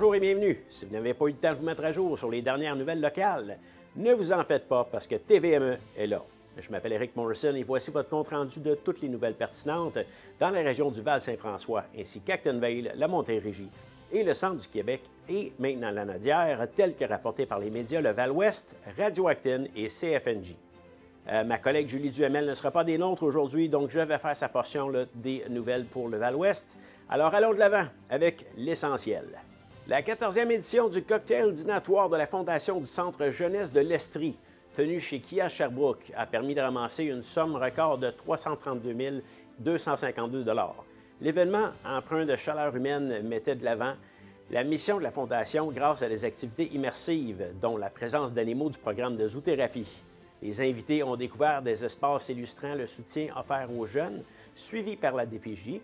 Bonjour et bienvenue. Si vous n'avez pas eu le temps de vous mettre à jour sur les dernières nouvelles locales, ne vous en faites pas parce que TVME est là. Je m'appelle Eric Morrison et voici votre compte-rendu de toutes les nouvelles pertinentes dans la région du Val-Saint-François, ainsi qu'Actonville, la Montérégie et le centre du Québec et maintenant la Nodière, tel que rapporté par les médias Le Val-Ouest, Radio-Acton et CFNJ. Ma collègue Julie Duhamel ne sera pas des nôtres aujourd'hui, donc je vais faire sa portion des nouvelles pour le Val-Ouest. Alors allons de l'avant avec l'essentiel. La 14e édition du cocktail dînatoire de la Fondation du Centre Jeunesse de l'Estrie, tenue chez Kia Sherbrooke, a permis de ramasser une somme record de 332 252 $. L'événement, empreint de chaleur humaine, mettait de l'avant la mission de la Fondation grâce à des activités immersives, dont la présence d'animaux du programme de zoothérapie. Les invités ont découvert des espaces illustrant le soutien offert aux jeunes, suivis par la DPJ,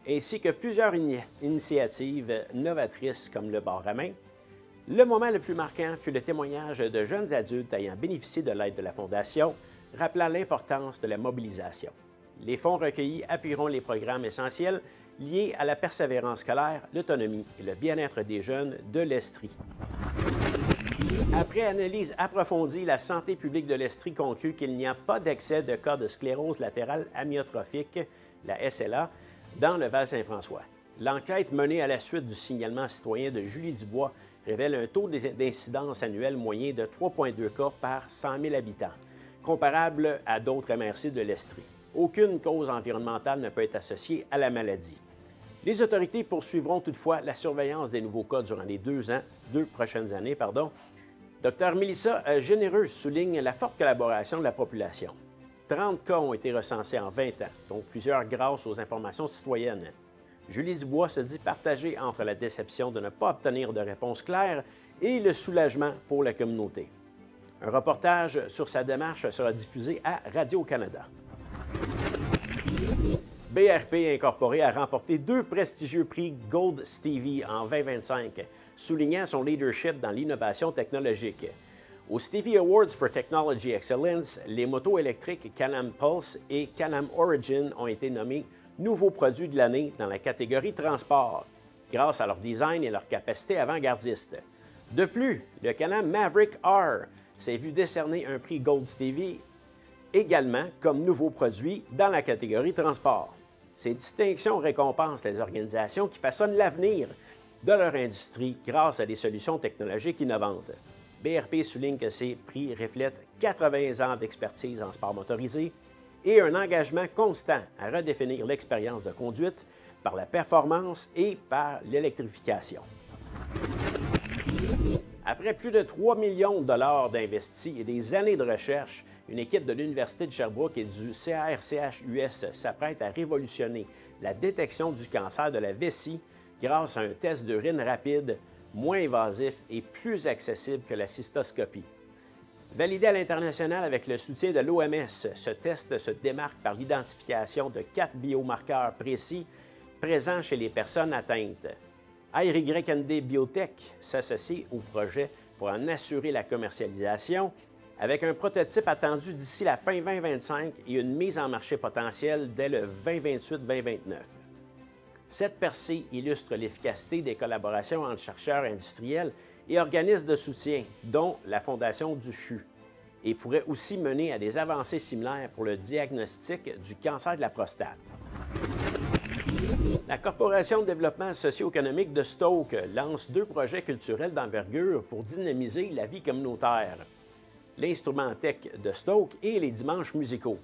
ainsi que plusieurs initiatives novatrices comme le bar à main. Le moment le plus marquant fut le témoignage de jeunes adultes ayant bénéficié de l'aide de la Fondation, rappelant l'importance de la mobilisation. Les fonds recueillis appuieront les programmes essentiels liés à la persévérance scolaire, l'autonomie et le bien-être des jeunes de l'Estrie. Après analyse approfondie, la santé publique de l'Estrie conclut qu'il n'y a pas d'excès de cas de sclérose latérale amyotrophique, la SLA, dans le Val-Saint-François. L'enquête menée à la suite du signalement citoyen de Julie Dubois révèle un taux d'incidence annuel moyen de 3,2 cas par 100 000 habitants, comparable à d'autres MRC de l'Estrie. Aucune cause environnementale ne peut être associée à la maladie. Les autorités poursuivront toutefois la surveillance des nouveaux cas durant les deux prochaines années. Dr Mélissa Généreux souligne la forte collaboration de la population. 30 cas ont été recensés en 20 ans, dont plusieurs grâce aux informations citoyennes. Julie Dubois se dit partagée entre la déception de ne pas obtenir de réponse claire et le soulagement pour la communauté. Un reportage sur sa démarche sera diffusé à Radio-Canada. BRP Incorporé a remporté 2 prestigieux prix Gold Stevie en 2025, soulignant son leadership dans l'innovation technologique. Au Stevie Awards for Technology Excellence, les motos électriques Can-Am Pulse et Can-Am Origin ont été nommés nouveaux produits de l'année dans la catégorie transport, grâce à leur design et leur capacité avant-gardiste. De plus, le Can-Am Maverick R s'est vu décerner un prix Gold Stevie également comme nouveau produit dans la catégorie transport. Ces distinctions récompensent les organisations qui façonnent l'avenir de leur industrie grâce à des solutions technologiques innovantes. BRP souligne que ces prix reflètent 80 ans d'expertise en sport motorisé et un engagement constant à redéfinir l'expérience de conduite par la performance et par l'électrification. Après plus de 3 millions de dollars d'investis et des années de recherche, une équipe de l'Université de Sherbrooke et du CRCH-US s'apprête à révolutionner la détection du cancer de la vessie grâce à un test d'urine rapide, moins invasif et plus accessible que la cystoscopie. Validé à l'international avec le soutien de l'OMS, ce test se démarque par l'identification de 4 biomarqueurs précis présents chez les personnes atteintes. RYND Biotech s'associe au projet pour en assurer la commercialisation avec un prototype attendu d'ici la fin 2025 et une mise en marché potentielle dès le 2028-2029. Cette percée illustre l'efficacité des collaborations entre chercheurs industriels et organismes de soutien, dont la Fondation du CHU, et pourrait aussi mener à des avancées similaires pour le diagnostic du cancer de la prostate. La Corporation de développement socio-économique de Stoke lance 2 projets culturels d'envergure pour dynamiser la vie communautaire. L'Instrumentech de Stoke et les dimanches musicaux.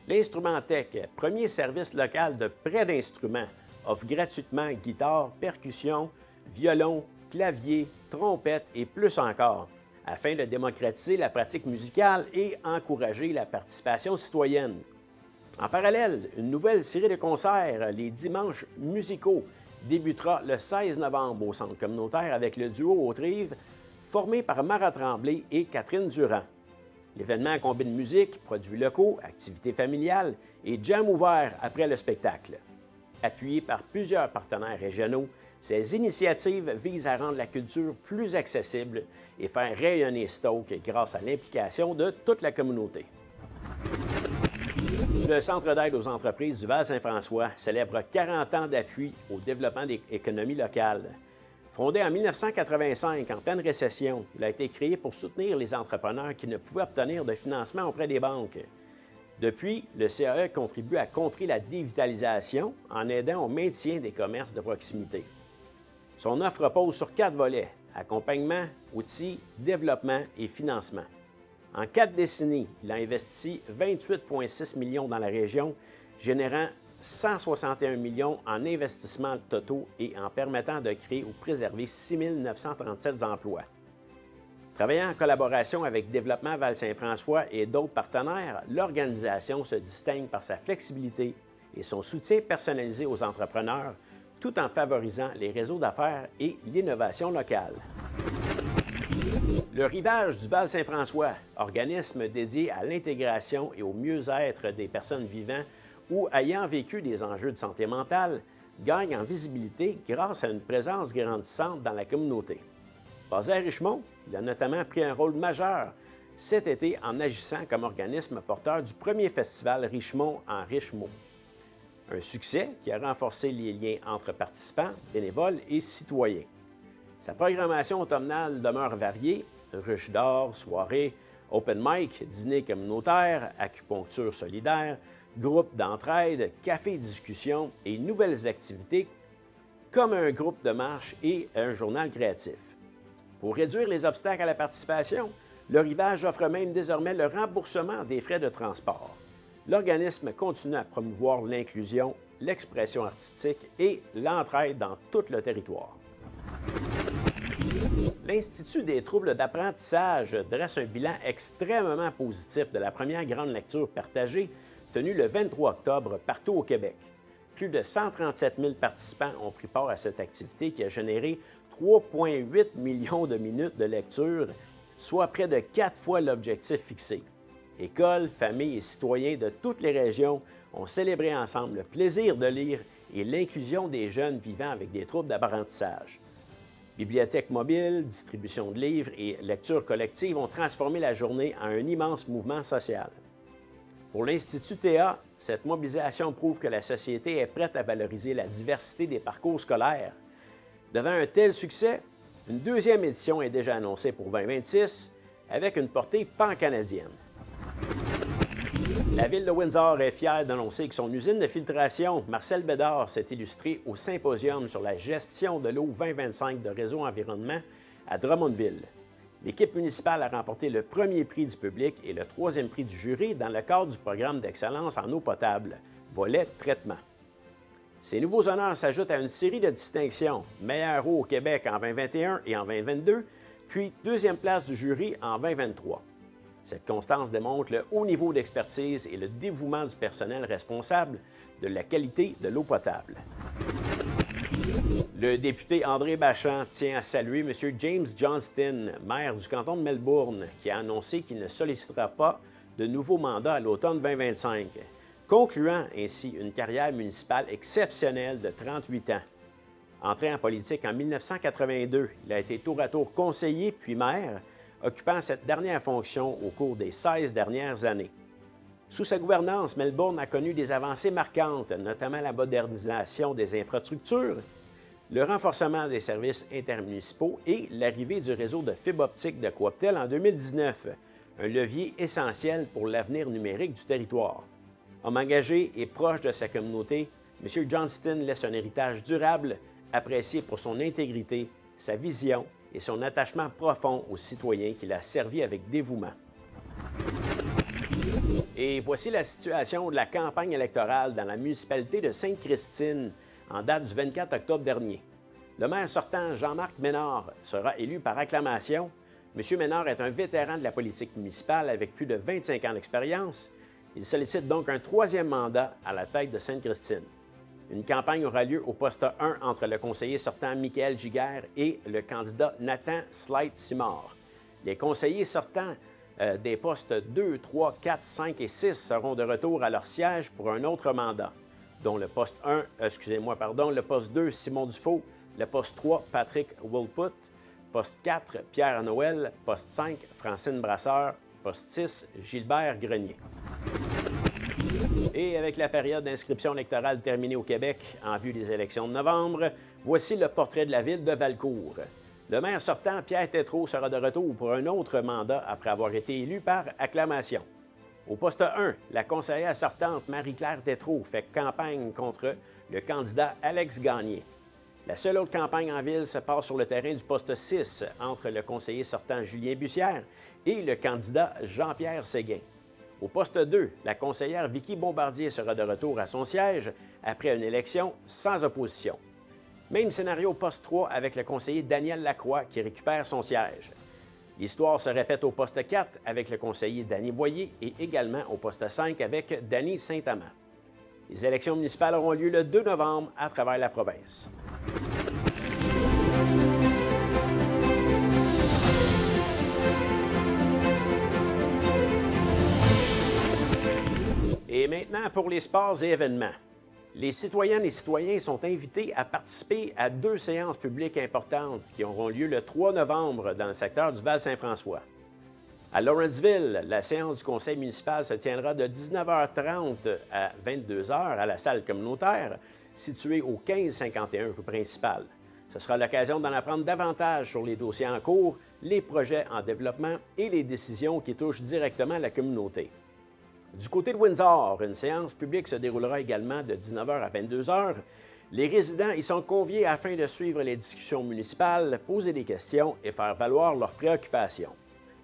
L'Instrumentech, premier service local de prêt d'instruments, offre gratuitement guitare, percussion, violon, clavier, trompette et plus encore, afin de démocratiser la pratique musicale et encourager la participation citoyenne. En parallèle, une nouvelle série de concerts, les Dimanches musicaux, débutera le 16 novembre au Centre communautaire avec le duo aux Trives, formé par Mara Tremblay et Catherine Durand. L'événement combine musique, produits locaux, activités familiales et jam ouvert après le spectacle. Appuyé par plusieurs partenaires régionaux, ces initiatives visent à rendre la culture plus accessible et faire rayonner Stoke grâce à l'implication de toute la communauté. Le Centre d'aide aux entreprises du Val-Saint-François célèbre 40 ans d'appui au développement des économies locales. Fondé en 1985, en pleine récession, il a été créé pour soutenir les entrepreneurs qui ne pouvaient obtenir de financement auprès des banques. Depuis, le CAE contribue à contrer la dévitalisation en aidant au maintien des commerces de proximité. Son offre repose sur 4 volets: accompagnement, outils, développement et financement. En 4 décennies, il a investi 28,6 millions dans la région, générant 161 millions en investissements totaux et en permettant de créer ou préserver 6 937 emplois. Travaillant en collaboration avec Développement Val-Saint-François et d'autres partenaires, l'organisation se distingue par sa flexibilité et son soutien personnalisé aux entrepreneurs, tout en favorisant les réseaux d'affaires et l'innovation locale. Le Rivage du Val-Saint-François, organisme dédié à l'intégration et au mieux-être des personnes vivant ou ayant vécu des enjeux de santé mentale, gagne en visibilité grâce à une présence grandissante dans la communauté. Basé à Richemont, il a notamment pris un rôle majeur cet été en agissant comme organisme porteur du premier festival Richemont en Richemont. Un succès qui a renforcé les liens entre participants, bénévoles et citoyens. Sa programmation automnale demeure variée: ruches d'or, soirées, open mic, dîner communautaire, acupuncture solidaire, groupes d'entraide, café-discussion et nouvelles activités comme un groupe de marche et un journal créatif. Pour réduire les obstacles à la participation, le Rivage offre même désormais le remboursement des frais de transport. L'organisme continue à promouvoir l'inclusion, l'expression artistique et l'entraide dans tout le territoire. L'Institut des troubles d'apprentissage dresse un bilan extrêmement positif de la première grande lecture partagée tenue le 23 octobre partout au Québec. Plus de 137 000 participants ont pris part à cette activité qui a généré 3,8 millions de minutes de lecture, soit près de 4 fois l'objectif fixé. Écoles, familles et citoyens de toutes les régions ont célébré ensemble le plaisir de lire et l'inclusion des jeunes vivant avec des troubles d'apprentissage. Bibliothèques mobiles, distribution de livres et lecture collective ont transformé la journée en un immense mouvement social. Pour l'Institut TA, cette mobilisation prouve que la société est prête à valoriser la diversité des parcours scolaires. Devant un tel succès, une deuxième édition est déjà annoncée pour 2026 avec une portée pan-canadienne. La ville de Windsor est fière d'annoncer que son usine de filtration, Marcel Bédard, s'est illustrée au symposium sur la gestion de l'eau 2025 de Réseau Environnement à Drummondville. L'équipe municipale a remporté le premier prix du public et le troisième prix du jury dans le cadre du programme d'excellence en eau potable, volet traitement. Ces nouveaux honneurs s'ajoutent à une série de distinctions: meilleure eau au Québec en 2021 et en 2022, puis deuxième place du jury en 2023. Cette constance démontre le haut niveau d'expertise et le dévouement du personnel responsable de la qualité de l'eau potable. Le député André Bachand tient à saluer M. James Johnston, maire du canton de Melbourne, qui a annoncé qu'il ne sollicitera pas de nouveau mandat à l'automne 2025, concluant ainsi une carrière municipale exceptionnelle de 38 ans. Entré en politique en 1982, il a été tour à tour conseiller puis maire, occupant cette dernière fonction au cours des 16 dernières années. Sous sa gouvernance, Melbourne a connu des avancées marquantes, notamment la modernisation des infrastructures, le renforcement des services intermunicipaux et l'arrivée du réseau de fibre optique de Cooptel en 2019, un levier essentiel pour l'avenir numérique du territoire. Homme engagé et proche de sa communauté, M. Johnston laisse un héritage durable, apprécié pour son intégrité, sa vision et son attachement profond aux citoyens qu'il a servi avec dévouement. Et voici la situation de la campagne électorale dans la municipalité de Sainte-Christine en date du 24 octobre dernier. Le maire sortant, Jean-Marc Ménard, sera élu par acclamation. M. Ménard est un vétéran de la politique municipale avec plus de 25 ans d'expérience. Il sollicite donc un troisième mandat à la tête de Sainte-Christine. Une campagne aura lieu au poste 1 entre le conseiller sortant Michael Giguère et le candidat Nathan Slide-Simard. Les conseillers sortants des postes 2, 3, 4, 5 et 6 seront de retour à leur siège pour un autre mandat, dont le poste 1, le poste 2, Simon Dufault, le poste 3, Patrick Woolput, poste 4, Pierre Noël, poste 5, Francine Brasseur, poste 6, Gilbert Grenier. Et avec la période d'inscription électorale terminée au Québec en vue des élections de novembre, voici le portrait de la ville de Valcourt. Le maire sortant, Pierre Tétrault, sera de retour pour un autre mandat après avoir été élu par acclamation. Au poste 1, la conseillère sortante Marie-Claire Tétrault fait campagne contre le candidat Alex Gagné. La seule autre campagne en ville se passe sur le terrain du poste 6 entre le conseiller sortant Julien Bussière et le candidat Jean-Pierre Séguin. Au poste 2, la conseillère Vicky Bombardier sera de retour à son siège après une élection sans opposition. Même scénario au poste 3 avec le conseiller Daniel Lacroix qui récupère son siège. L'histoire se répète au poste 4 avec le conseiller Danny Boyer et également au poste 5 avec Danny Saint-Amand. Les élections municipales auront lieu le 2 novembre à travers la province. Et maintenant pour les sports et événements. Les citoyennes et citoyens sont invités à participer à 2 séances publiques importantes qui auront lieu le 3 novembre dans le secteur du Val-Saint-François. À Lawrenceville, la séance du conseil municipal se tiendra de 19h30 à 22h à la salle communautaire située au 1551 rue principale. Ce sera l'occasion d'en apprendre davantage sur les dossiers en cours, les projets en développement et les décisions qui touchent directement la communauté. Du côté de Windsor, une séance publique se déroulera également de 19h à 22h. Les résidents y sont conviés afin de suivre les discussions municipales, poser des questions et faire valoir leurs préoccupations.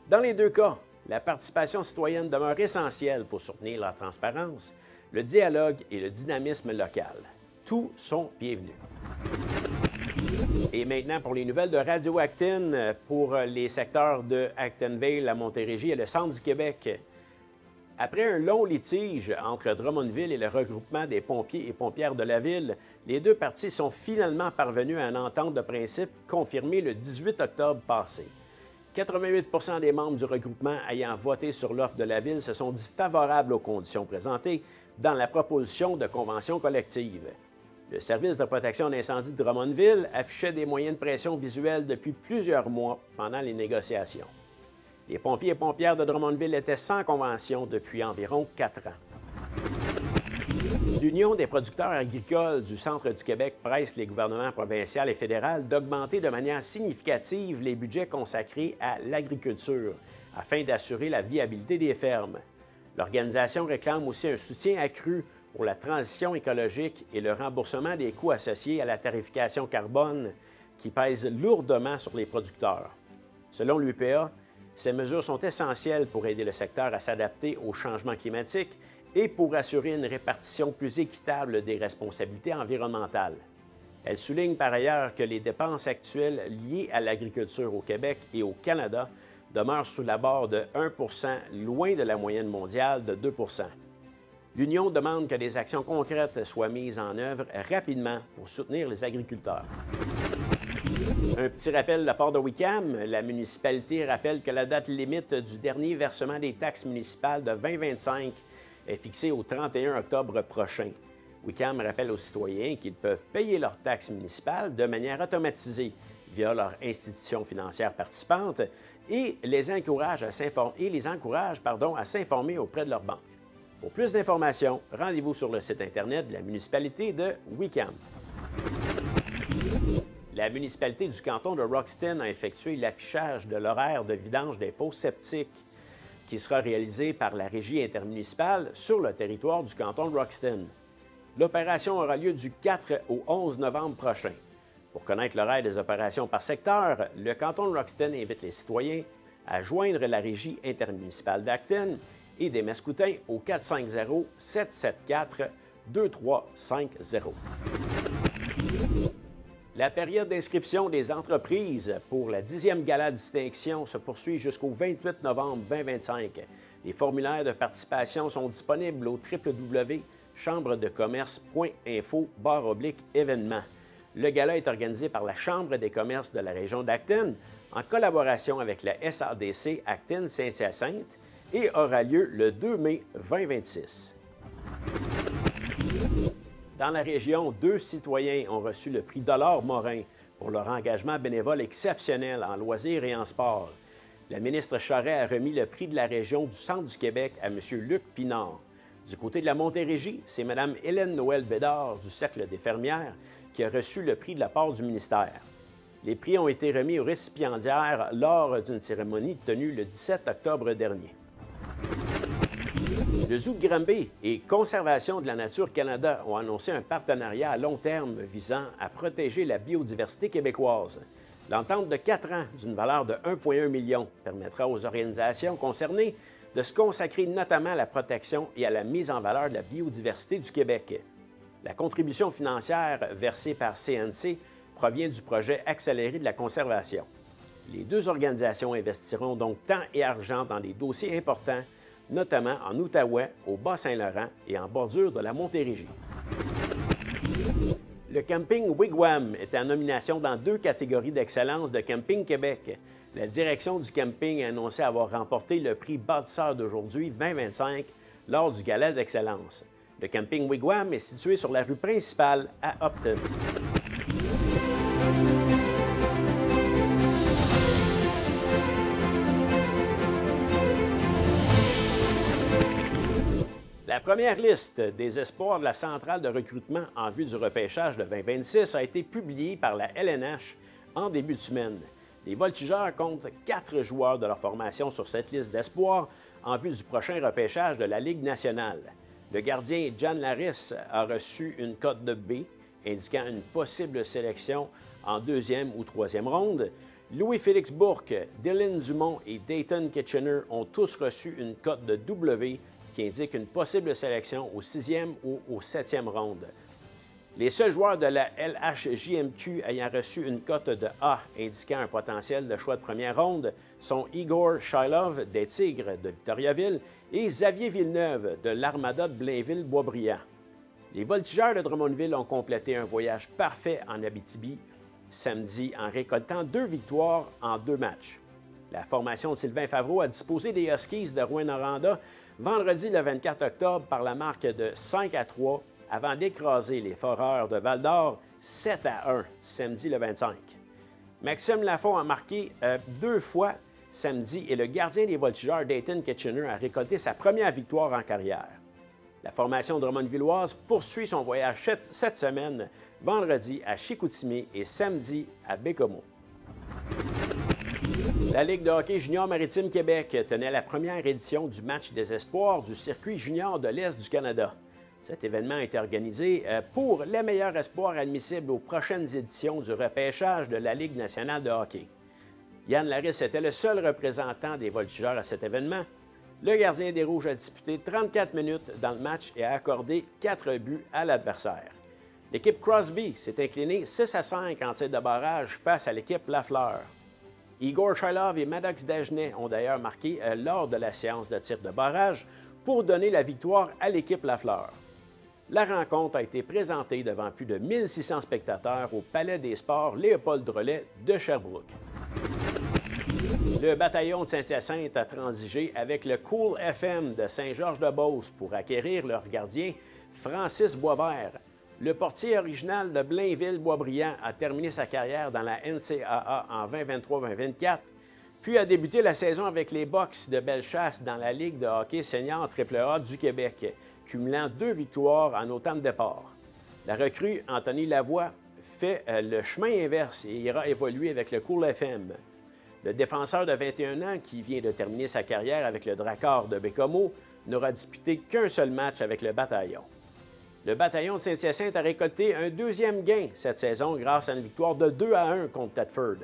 Dans les 2 cas, la participation citoyenne demeure essentielle pour soutenir la transparence, le dialogue et le dynamisme local. Tous sont bienvenus. Et maintenant, pour les nouvelles de Radio Acton, pour les secteurs de Actonville, la Montérégie et le centre du Québec. Après un long litige entre Drummondville et le regroupement des pompiers et pompières de la ville, les 2 parties sont finalement parvenues à une entente de principe confirmée le 18 octobre passé. 88 des membres du regroupement ayant voté sur l'offre de la ville se sont dit favorables aux conditions présentées dans la proposition de convention collective. Le service de protection d'incendie de Drummondville affichait des moyens de pression visuelle depuis plusieurs mois pendant les négociations. Les pompiers et pompières de Drummondville étaient sans convention depuis environ 4 ans. L'Union des producteurs agricoles du Centre du Québec presse les gouvernements provincial et fédéral d'augmenter de manière significative les budgets consacrés à l'agriculture afin d'assurer la viabilité des fermes. L'organisation réclame aussi un soutien accru pour la transition écologique et le remboursement des coûts associés à la tarification carbone qui pèse lourdement sur les producteurs. Selon l'UPA, ces mesures sont essentielles pour aider le secteur à s'adapter au changement climatique et pour assurer une répartition plus équitable des responsabilités environnementales. Elle souligne par ailleurs que les dépenses actuelles liées à l'agriculture au Québec et au Canada demeurent sous la barre de 1 %, loin de la moyenne mondiale de 2 %. L'Union demande que des actions concrètes soient mises en œuvre rapidement pour soutenir les agriculteurs. Un petit rappel de la part de Wickham, la municipalité rappelle que la date limite du dernier versement des taxes municipales de 2025 est fixée au 31 octobre prochain. Wickham rappelle aux citoyens qu'ils peuvent payer leurs taxes municipales de manière automatisée via leur institution financière participante et les encourage à s'informer auprès de leur banque. Pour plus d'informations, rendez-vous sur le site Internet de la municipalité de Wickham. La municipalité du canton de Roxton a effectué l'affichage de l'horaire de vidange des fosses septiques qui sera réalisé par la Régie intermunicipale sur le territoire du canton de Roxton. L'opération aura lieu du 4 au 11 novembre prochain. Pour connaître l'horaire des opérations par secteur, le canton de Roxton invite les citoyens à joindre la Régie intermunicipale d'Acton et des Mascoutins au 450-774-2350. La période d'inscription des entreprises pour la 10e gala distinction se poursuit jusqu'au 28 novembre 2025. Les formulaires de participation sont disponibles au www.chambredecommerce.info/événements. Le gala est organisé par la Chambre des commerces de la région d'Acton en collaboration avec la SADC Acton Saint-Hyacinthe et aura lieu le 2 mai 2026. Dans la région, 2 citoyens ont reçu le prix Dollar Morin pour leur engagement bénévole exceptionnel en loisirs et en sport. La ministre Charest a remis le prix de la région du Centre du Québec à M. Luc Pinard. Du côté de la Montérégie, c'est Mme Hélène Noël Bédard du Cercle des fermières qui a reçu le prix de la part du ministère. Les prix ont été remis aux récipiendaires lors d'une cérémonie tenue le 17 octobre dernier. Le Zoo de Granby et Conservation de la Nature Canada ont annoncé un partenariat à long terme visant à protéger la biodiversité québécoise. L'entente de 4 ans d'une valeur de 1,1 million permettra aux organisations concernées de se consacrer notamment à la protection et à la mise en valeur de la biodiversité du Québec. La contribution financière versée par CNC provient du projet accéléré de la conservation. Les deux organisations investiront donc temps et argent dans des dossiers importants, notamment en Outaouais, au Bas-Saint-Laurent et en bordure de la Montérégie. Le camping Wigwam est en nomination dans 2 catégories d'excellence de Camping Québec. La direction du camping a annoncé avoir remporté le prix Bâtisseur d'aujourd'hui 2025 lors du Gala d'excellence. Le camping Wigwam est situé sur la rue principale à Upton. La première liste des espoirs de la centrale de recrutement en vue du repêchage de 2026 a été publiée par la LNH en début de semaine. Les Voltigeurs comptent 4 joueurs de leur formation sur cette liste d'espoirs en vue du prochain repêchage de la Ligue nationale. Le gardien Jan Laris a reçu une cote de B, indiquant une possible sélection en 2e ou 3e ronde. Louis-Félix Bourque, Dylan Dumont et Dayton Kitchener ont tous reçu une cote de W qui indique une possible sélection au 6e ou au 7e ronde. Les seuls joueurs de la LHJMQ ayant reçu une cote de A indiquant un potentiel de choix de première ronde sont Igor Shailov des Tigres de Victoriaville et Xavier Villeneuve de l'Armada de Blainville-Boisbriand. Les Voltigeurs de Drummondville ont complété un voyage parfait en Abitibi samedi en récoltant 2 victoires en 2 matchs. La formation de Sylvain Favreau a disposé des Huskies de Rouyn-Noranda vendredi le 24 octobre par la marque de 5-3 avant d'écraser les Foreurs de Val-d'Or 7-1 samedi le 25. Maxime Lafont a marqué 2 fois samedi et le gardien des Voltigeurs, Dayton Kitchener, a récolté sa première victoire en carrière. La formation drummondvilloise poursuit son voyage cette semaine, vendredi à Chicoutimi et samedi à Bécomo. La Ligue de hockey junior maritime Québec tenait la première édition du match des espoirs du circuit junior de l'Est du Canada. Cet événement a été organisé pour les meilleurs espoirs admissibles aux prochaines éditions du repêchage de la Ligue nationale de hockey. Yann Laris était le seul représentant des Voltigeurs à cet événement. Le gardien des Rouges a disputé 34 minutes dans le match et a accordé 4 buts à l'adversaire. L'équipe Crosby s'est inclinée 6-5 en tir de barrage face à l'équipe Lafleur. Igor Shailov et Maddox Dagenet ont d'ailleurs marqué lors de la séance de tir de barrage pour donner la victoire à l'équipe Lafleur. La rencontre a été présentée devant plus de 1600 spectateurs au Palais des Sports Léopold Drolet de Sherbrooke. Le bataillon de Saint-Hyacinthe a transigé avec le Cool FM de Saint-Georges-de-Beauce pour acquérir leur gardien Francis Boisvert. Le portier original de Blainville-Boisbriand a terminé sa carrière dans la NCAA en 2023-2024, puis a débuté la saison avec les Bucks de Bellechasse dans la Ligue de hockey senior AAA du Québec, cumulant 2 victoires en autant de départs. La recrue Anthony Lavoie fait le chemin inverse et ira évoluer avec le Cool FM. Le défenseur de 21 ans, qui vient de terminer sa carrière avec le Drakkar de Bécomo, n'aura disputé qu'un seul match avec le bataillon. Le bataillon de Saint-Hyacinthe a récolté un 2e gain cette saison grâce à une victoire de 2-1 contre Thetford.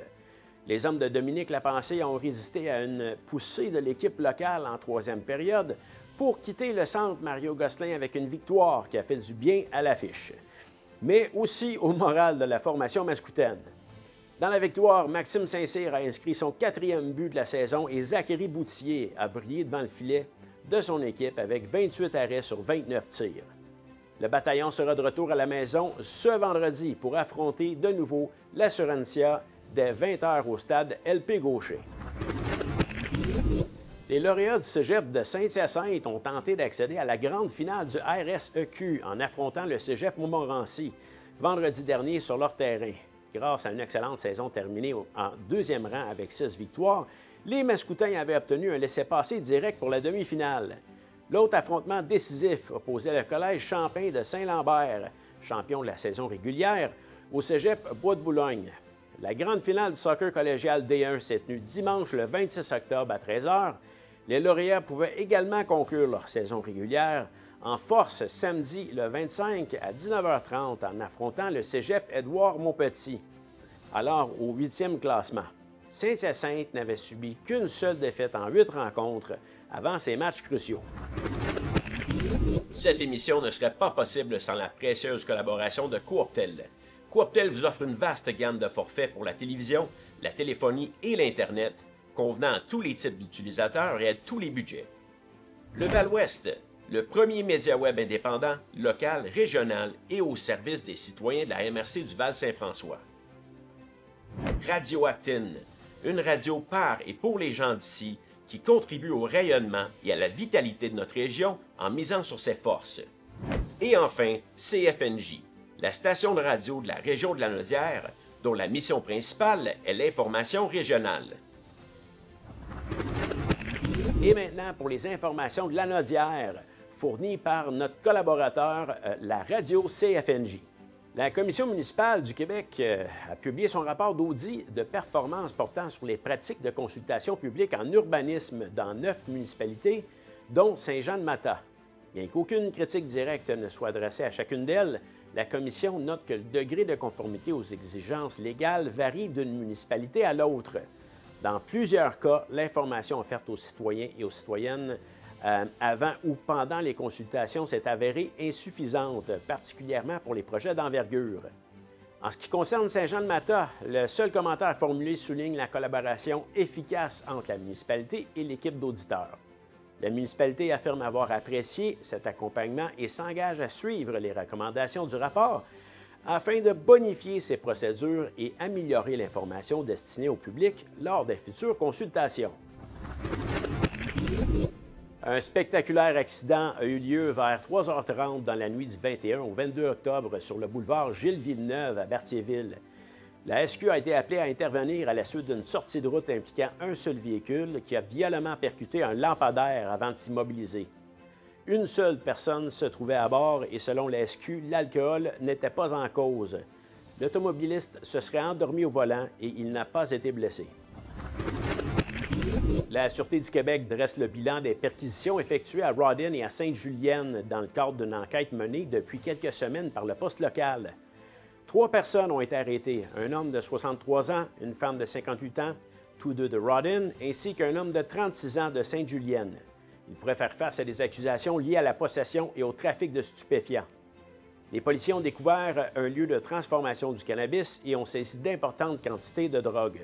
Les hommes de Dominique Lapensée ont résisté à une poussée de l'équipe locale en 3e période pour quitter le centre Mario Gosselin avec une victoire qui a fait du bien à l'affiche, mais aussi au moral de la formation mascoutaine. Dans la victoire, Maxime Saint-Cyr a inscrit son 4e but de la saison et Zachary Boutillier a brillé devant le filet de son équipe avec 28 arrêts sur 29 tirs. Le bataillon sera de retour à la maison ce vendredi pour affronter de nouveau l'Assurantia dès 20h au stade LP Gaucher. Les lauréats du cégep de Saint-Hyacinthe ont tenté d'accéder à la grande finale du RSEQ en affrontant le cégep Montmorency vendredi dernier sur leur terrain. Grâce à une excellente saison terminée en 2e rang avec 6 victoires, les Mascoutins avaient obtenu un laissez-passer direct pour la demi-finale. L'autre affrontement décisif opposait le Collège Champlain de Saint-Lambert, champion de la saison régulière, au cégep Bois de Boulogne. La grande finale du soccer collégial D1 s'est tenue dimanche le 26 octobre à 13 h. Les lauréats pouvaient également conclure leur saison régulière en force samedi le 25 à 19h30 en affrontant le cégep Édouard-Montpetit, alors au 8e classement. Saint-Hyacinthe n'avait subi qu'une seule défaite en 8 rencontres avant ces matchs cruciaux. Cette émission ne serait pas possible sans la précieuse collaboration de Cooptel. Cooptel vous offre une vaste gamme de forfaits pour la télévision, la téléphonie et l'Internet, convenant à tous les types d'utilisateurs et à tous les budgets. Le Val-Ouest, le premier média web indépendant, local, régional et au service des citoyens de la MRC du Val-Saint-François. Radio Actine, une radio par et pour les gens d'ici qui contribue au rayonnement et à la vitalité de notre région en misant sur ses forces. Et enfin, CFNJ, la station de radio de la région de Lanaudière, dont la mission principale est l'information régionale. Et maintenant, pour les informations de Lanaudière, fournies par notre collaborateur, la radio CFNJ. La Commission municipale du Québec a publié son rapport d'audit de performance portant sur les pratiques de consultation publique en urbanisme dans 9 municipalités, dont Saint-Jean-de-Matha. Bien qu'aucune critique directe ne soit adressée à chacune d'elles, la Commission note que le degré de conformité aux exigences légales varie d'une municipalité à l'autre. Dans plusieurs cas, l'information offerte aux citoyens et aux citoyennes avant ou pendant les consultations s'est avérée insuffisante, particulièrement pour les projets d'envergure. En ce qui concerne Saint-Jean-de-Matha, le seul commentaire formulé souligne la collaboration efficace entre la municipalité et l'équipe d'auditeurs. La municipalité affirme avoir apprécié cet accompagnement et s'engage à suivre les recommandations du rapport afin de bonifier ses procédures et améliorer l'information destinée au public lors des futures consultations. Un spectaculaire accident a eu lieu vers 3h30 dans la nuit du 21 au 22 octobre sur le boulevard Gilles-Villeneuve à Berthierville. La SQ a été appelée à intervenir à la suite d'une sortie de route impliquant un seul véhicule qui a violemment percuté un lampadaire avant de s'immobiliser. Une seule personne se trouvait à bord et selon la SQ, l'alcool n'était pas en cause. L'automobiliste se serait endormi au volant et il n'a pas été blessé. La Sûreté du Québec dresse le bilan des perquisitions effectuées à Rawdon et à Sainte-Julienne dans le cadre d'une enquête menée depuis quelques semaines par le poste local. 3 personnes ont été arrêtées, un homme de 63 ans, une femme de 58 ans, tous deux de Rawdon, ainsi qu'un homme de 36 ans de Sainte-Julienne. Ils pourraient faire face à des accusations liées à la possession et au trafic de stupéfiants. Les policiers ont découvert un lieu de transformation du cannabis et ont saisi d'importantes quantités de drogue.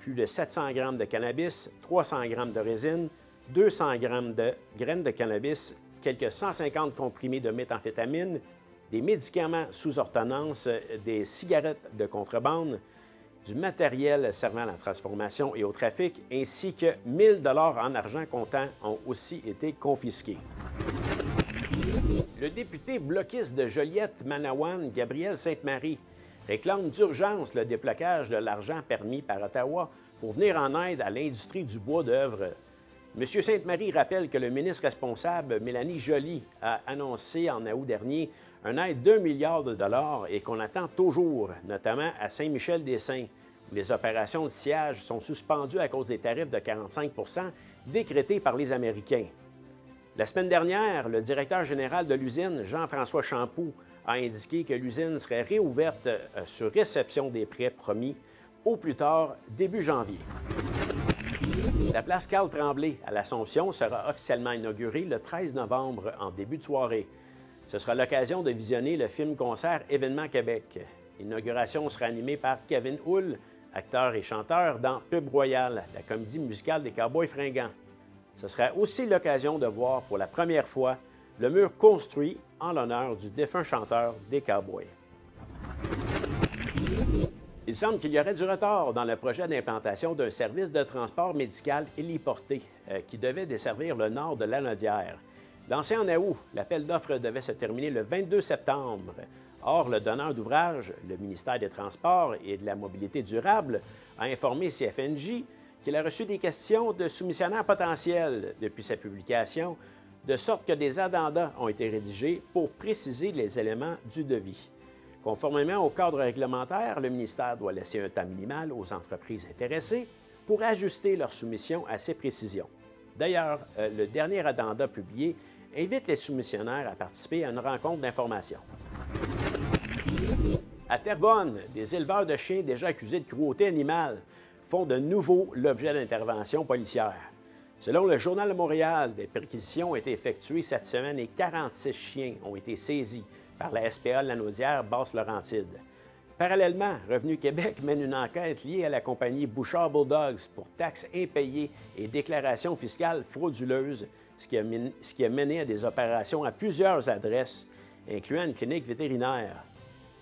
Plus de 700 grammes de cannabis, 300 grammes de résine, 200 grammes de graines de cannabis, quelques 150 comprimés de méthamphétamine, des médicaments sous ordonnance, des cigarettes de contrebande, du matériel servant à la transformation et au trafic, ainsi que 1 000 $ en argent comptant ont aussi été confisqués. Le député bloquiste de Joliette-Manawan, Gabriel Sainte-Marie, réclame d'urgence le déblocage de l'argent permis par Ottawa pour venir en aide à l'industrie du bois d'œuvre. M. Sainte-Marie rappelle que le ministre responsable, Mélanie Joly, a annoncé en août dernier une aide d'1 milliard de dollars et qu'on attend toujours, notamment à Saint-Michel-des-Saints, où les opérations de sciage sont suspendues à cause des tarifs de 45 % décrétés par les Américains. La semaine dernière, le directeur général de l'usine, Jean-François Champoux, a indiqué que l'usine serait réouverte sur réception des prêts promis au plus tard début janvier. La place Carl-Tremblay à l'Assomption sera officiellement inaugurée le 13 novembre en début de soirée. Ce sera l'occasion de visionner le film-concert Événement Québec. L'inauguration sera animée par Kevin Hull, acteur et chanteur dans Pub Royal, la comédie musicale des Cowboys fringants. Ce sera aussi l'occasion de voir pour la première fois le mur construit en l'honneur du défunt chanteur des Cowboys. Il semble qu'il y aurait du retard dans le projet d'implantation d'un service de transport médical héliporté qui devait desservir le nord de Lanaudière. Lancé en août, l'appel d'offres devait se terminer le 22 septembre. Or, le donneur d'ouvrage, le ministère des Transports et de la Mobilité durable, a informé CFNJ qu'il a reçu des questions de soumissionnaires potentiels depuis sa publication, de sorte que des addendas ont été rédigés pour préciser les éléments du devis. Conformément au cadre réglementaire, le ministère doit laisser un temps minimal aux entreprises intéressées pour ajuster leur soumission à ces précisions. D'ailleurs, le dernier addenda publié invite les soumissionnaires à participer à une rencontre d'information. À Terrebonne, des éleveurs de chiens déjà accusés de cruauté animale font de nouveau l'objet d'interventions policières. Selon le Journal de Montréal, des perquisitions ont été effectuées cette semaine et 46 chiens ont été saisis par la SPA de Lanaudière Basse-Laurentide. Parallèlement, Revenu Québec mène une enquête liée à la compagnie Bouchard Bulldogs pour taxes impayées et déclarations fiscales frauduleuses, ce qui a mené à des opérations à plusieurs adresses, incluant une clinique vétérinaire.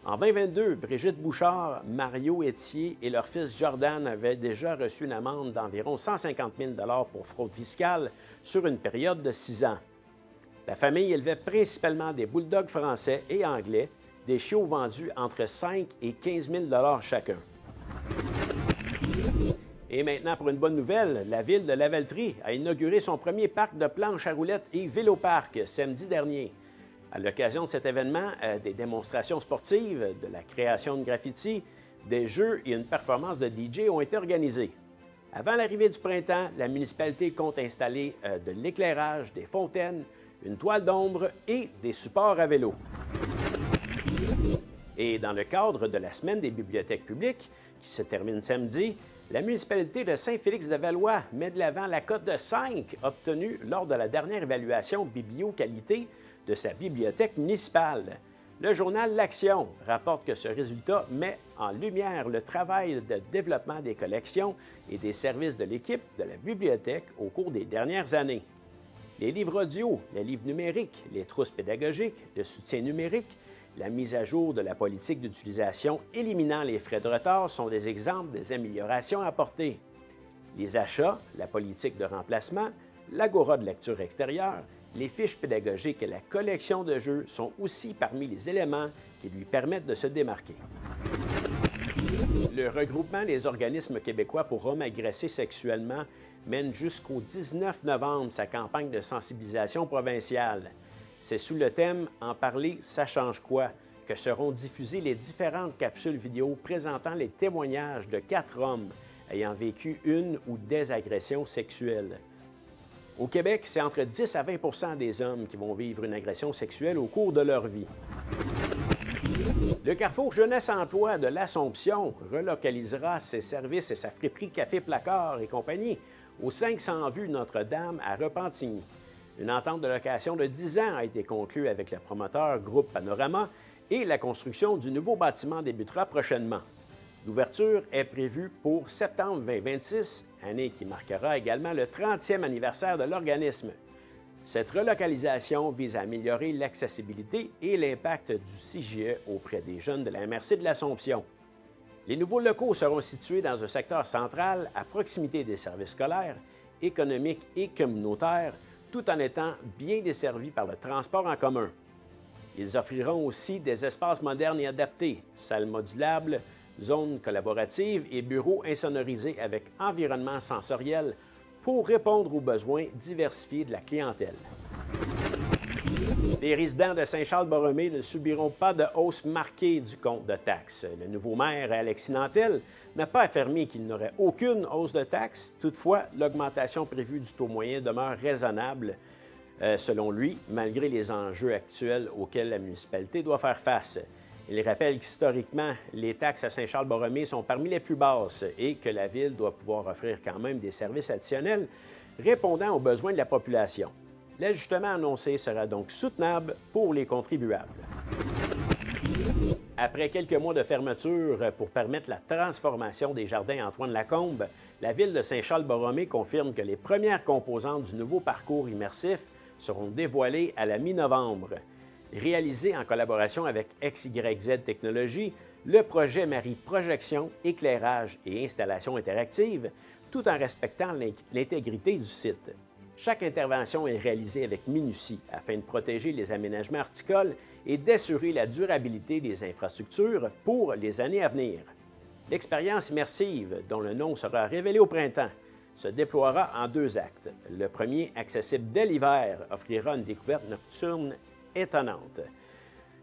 En 2022, Brigitte Bouchard, Mario Etier et leur fils Jordan avaient déjà reçu une amende d'environ 150 000 $ pour fraude fiscale sur une période de 6 ans. La famille élevait principalement des bulldogs français et anglais, des chiots vendus entre 5 et 15 000 $ chacun. Et maintenant, pour une bonne nouvelle, la ville de Lavaltrie a inauguré son premier parc de planches à roulettes et véloparc samedi dernier. À l'occasion de cet événement, des démonstrations sportives, de la création de graffitis, des jeux et une performance de DJ ont été organisées. Avant l'arrivée du printemps, la municipalité compte installer de l'éclairage, des fontaines, une toile d'ombre et des supports à vélo. Et dans le cadre de la Semaine des bibliothèques publiques, qui se termine samedi, la municipalité de Saint-Félix-de-Valois met de l'avant la cote de 5 obtenue lors de la dernière évaluation biblio-qualité de sa bibliothèque municipale. Le journal L'Action rapporte que ce résultat met en lumière le travail de développement des collections et des services de l'équipe de la bibliothèque au cours des dernières années. Les livres audio, les livres numériques, les trousses pédagogiques, le soutien numérique, la mise à jour de la politique d'utilisation éliminant les frais de retard sont des exemples des améliorations apportées. Les achats, la politique de remplacement, l'agora de lecture extérieure, les fiches pédagogiques et la collection de jeux sont aussi parmi les éléments qui lui permettent de se démarquer. Le regroupement des organismes québécois pour hommes agressés sexuellement mène jusqu'au 19 novembre sa campagne de sensibilisation provinciale. C'est sous le thème « En parler, ça change quoi ?» que seront diffusées les différentes capsules vidéo présentant les témoignages de 4 hommes ayant vécu une ou des agressions sexuelles. Au Québec, c'est entre 10 à 20 des hommes qui vont vivre une agression sexuelle au cours de leur vie. Le Carrefour Jeunesse-Emploi de l'Assomption relocalisera ses services et sa friperie Café Placard et compagnie au 500 Vue Notre-Dame à Repentigny. Une entente de location de 10 ans a été conclue avec le promoteur Groupe Panorama et la construction du nouveau bâtiment débutera prochainement. L'ouverture est prévue pour septembre 2026, année qui marquera également le 30e anniversaire de l'organisme. Cette relocalisation vise à améliorer l'accessibilité et l'impact du CIGE auprès des jeunes de la MRC de l'Assomption. Les nouveaux locaux seront situés dans un secteur central à proximité des services scolaires, économiques et communautaires, tout en étant bien desservis par le transport en commun. Ils offriront aussi des espaces modernes et adaptés, salles modulables, zones collaboratives et bureaux insonorisés avec environnement sensoriel pour répondre aux besoins diversifiés de la clientèle. Les résidents de Saint-Charles-Borromée ne subiront pas de hausse marquée du compte de taxes. Le nouveau maire, Alexis Nantel, n'a pas affirmé qu'il n'aurait aucune hausse de taxes. Toutefois, l'augmentation prévue du taux moyen demeure raisonnable, selon lui, malgré les enjeux actuels auxquels la municipalité doit faire face. Il rappelle qu'historiquement, les taxes à Saint-Charles-Borromée sont parmi les plus basses et que la Ville doit pouvoir offrir quand même des services additionnels répondant aux besoins de la population. L'ajustement annoncé sera donc soutenable pour les contribuables. Après quelques mois de fermeture pour permettre la transformation des jardins Antoine-Lacombe, la Ville de Saint-Charles-Borromée confirme que les premières composantes du nouveau parcours immersif seront dévoilées à la mi-novembre. Réalisé en collaboration avec XYZ Technologies, le projet marie projection, éclairage et installation interactive, tout en respectant l'intégrité du site. Chaque intervention est réalisée avec minutie afin de protéger les aménagements horticoles et d'assurer la durabilité des infrastructures pour les années à venir. L'expérience immersive, dont le nom sera révélé au printemps, se déploiera en 2 actes. Le premier, accessible dès l'hiver, offrira une découverte nocturne étonnante.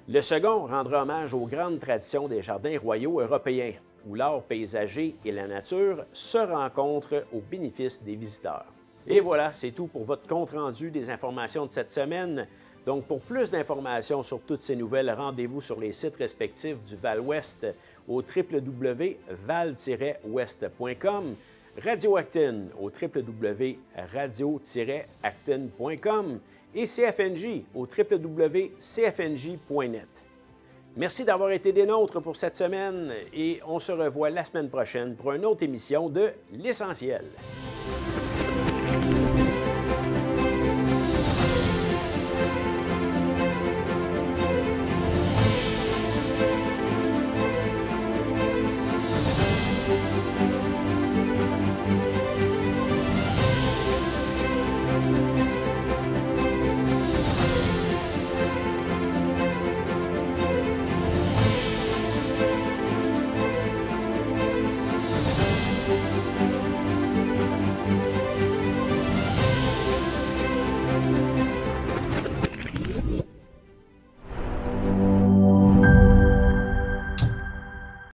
Le second rendra hommage aux grandes traditions des jardins royaux européens, où l'art paysager et la nature se rencontrent au bénéfice des visiteurs. Et voilà, c'est tout pour votre compte-rendu des informations de cette semaine. Donc, pour plus d'informations sur toutes ces nouvelles, rendez-vous sur les sites respectifs du Val-Ouest au www.val-ouest.com, Radio Actine au www.radio-actine.com et CFNJ au www.cfnj.net. Merci d'avoir été des nôtres pour cette semaine et on se revoit la semaine prochaine pour une autre émission de L'Essentiel.